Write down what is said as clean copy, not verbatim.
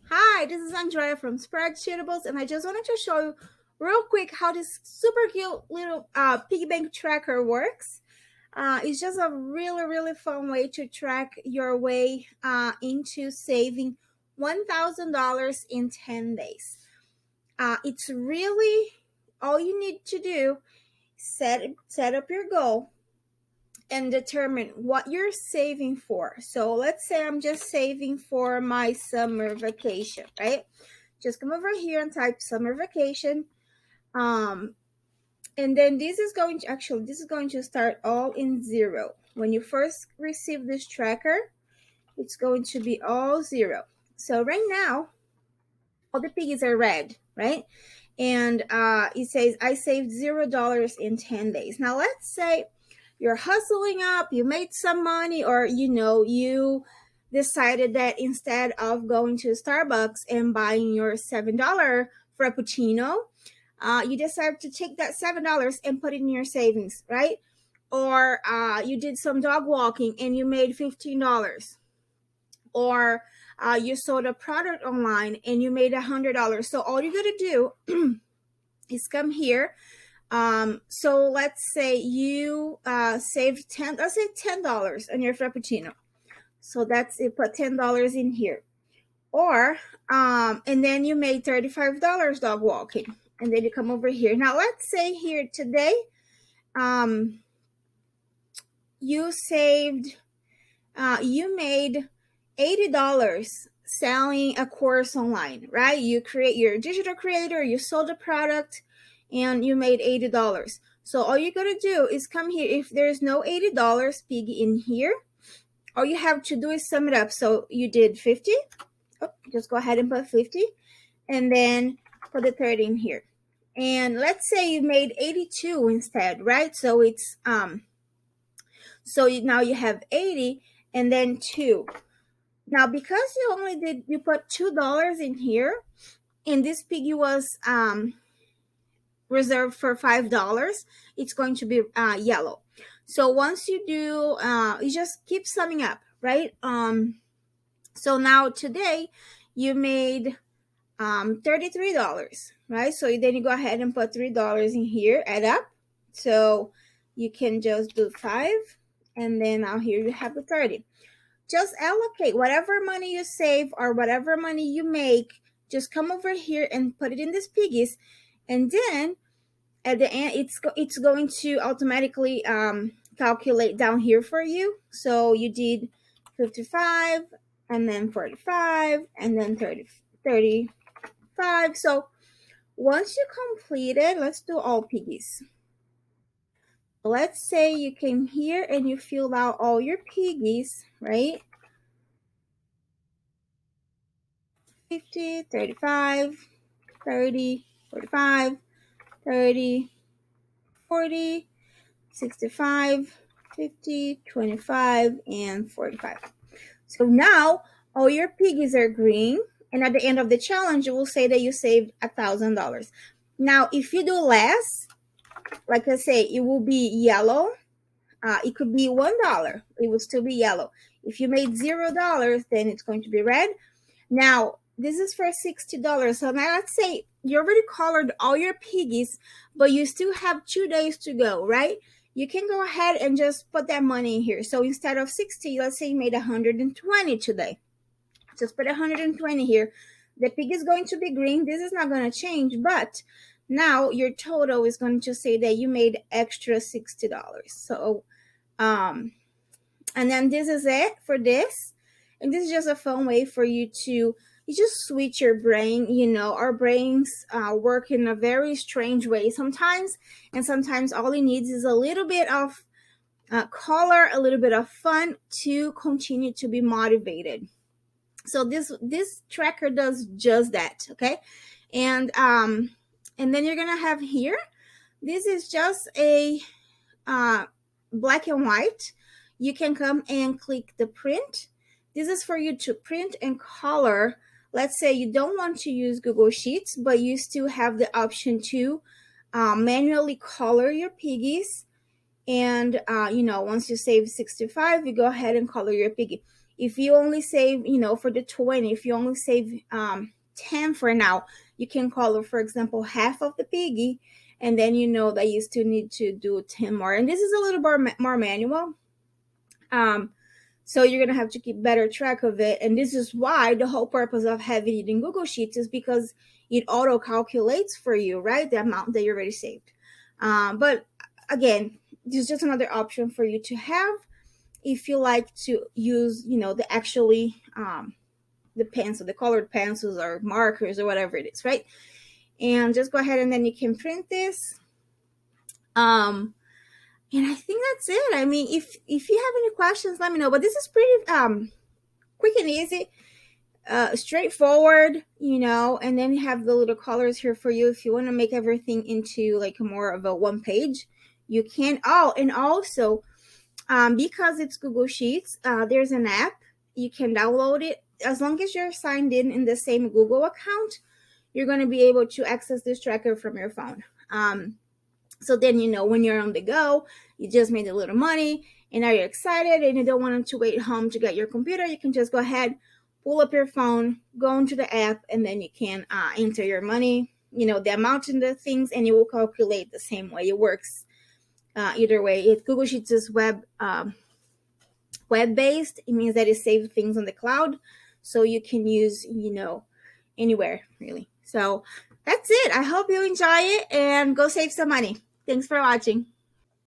Hi, this is Andrea from Spreadsheetables, and I just wanted to show you real quick how this super cute little piggy bank tracker works. It's just a really fun way to track your way into saving $1,000 in 10 days. It's really all you need to do. Set up your goal and determine what you're saving for. So let's say I'm just saving for my summer vacation, right? Just come over here and type summer vacation. Um, and then this is going to start all in zero. When you first receive this tracker, it's going to be all zero. So right now, all the piggies are red, right? And it says I saved $0 in 10 days. Now let's say you're hustling up, you made some money, or you decided that instead of going to Starbucks and buying your $7 frappuccino, you decided to take that $7 and put it in your savings, right? Or you did some dog walking and you made $15. Or you sold a product online and you made $100. So all you gotta do is come here. So let's say you saved let's say $10 on your frappuccino. So that's it. Put $10 in here. Or and then you made $35 dog walking, and then you come over here. Now let's say here today, um, you saved, you made $80 selling a course online, right? You create your digital creator, you sold a product, and you made $80. So all you gotta do is come here. If there's no $80 piggy in here, all you have to do is sum it up. So you did 50. Oh, just go ahead and put 50, and then put the 30 in here. And let's say you made 82 instead, right? So it's now you have 80 and then 2. Now because you put $2 in here, and this piggy was reserved for $5, it's going to be yellow. So once you do, you just keep summing up, right? So now today you made $33, right? So then you go ahead and put $3 in here, add up. So you can just do 5, and then now here you have the 30. Just allocate whatever money you save or whatever money you make. Just come over here and put it in these piggies, and then at the end it's going to automatically calculate down here for you. So you did 55, and then 45, and then 35. So once you complete it, let's do all piggies. Let's say you came here and you filled out all your piggies, right? 50, 35, 30, 45, 30, 40, 65, 50, 25, and 45. So now all your piggies are green, and at the end of the challenge, you will say that you saved $1,000. Now, if you do less, like I say, it will be yellow. It could be $1. It will still be yellow. If you made $0, then it's going to be red. Now, this is for $60. So now let's say you already colored all your piggies, but you still have 2 days to go, right? You can go ahead and just put that money in here. So instead of 60, let's say you made 120 today. Just put 120 here. The pig is going to be green. This is not going to change, but now your total is going to say that you made extra $60. So, and then this is it for this. And this is just a fun way for you to just switch your brain. Our brains work in a very strange way sometimes, and sometimes all it needs is a little bit of color, a little bit of fun to continue to be motivated. So this tracker does just that, okay? And then you're gonna have here, this is just a uh, black and white. You can come and click the print. This is for you to print and color. Let's say you don't want to use Google Sheets, but you still have the option to manually color your piggies. And once you save 65, you go ahead and color your piggy. If you only save, for the 20, if you only save 10 for now, you can color, for example, half of the piggy, and then you know that you still need to do 10 more. And this is a little more manual. So you're going to have to keep better track of it. And this is why the whole purpose of having it in Google Sheets is because it auto calculates for you, right? The amount that you already saved. But again, this is just another option for you to have if you like to use, the pencil, the colored pencils or markers or whatever it is, right? And just go ahead and then you can print this. And I think that's it. I mean, if you have any questions, let me know. But this is pretty quick and easy, straightforward, and then you have the little colors here for you. If you want to make everything into like more of a one page, you can. Oh, and also, because it's Google Sheets, there's an app. You can download it. As long as you're signed in the same Google account, you're going to be able to access this tracker from your phone. So then, when you're on the go, you just made a little money and now you're excited and you don't want to wait home to get your computer. You can just go ahead, pull up your phone, go into the app, and then you can enter your money, the amount in the things, and it will calculate the same way. It works either way. Google Sheets is web-based. It means that it saves things on the cloud, so you can use, anywhere, really. So that's it. I hope you enjoy it and go save some money. Thanks for watching.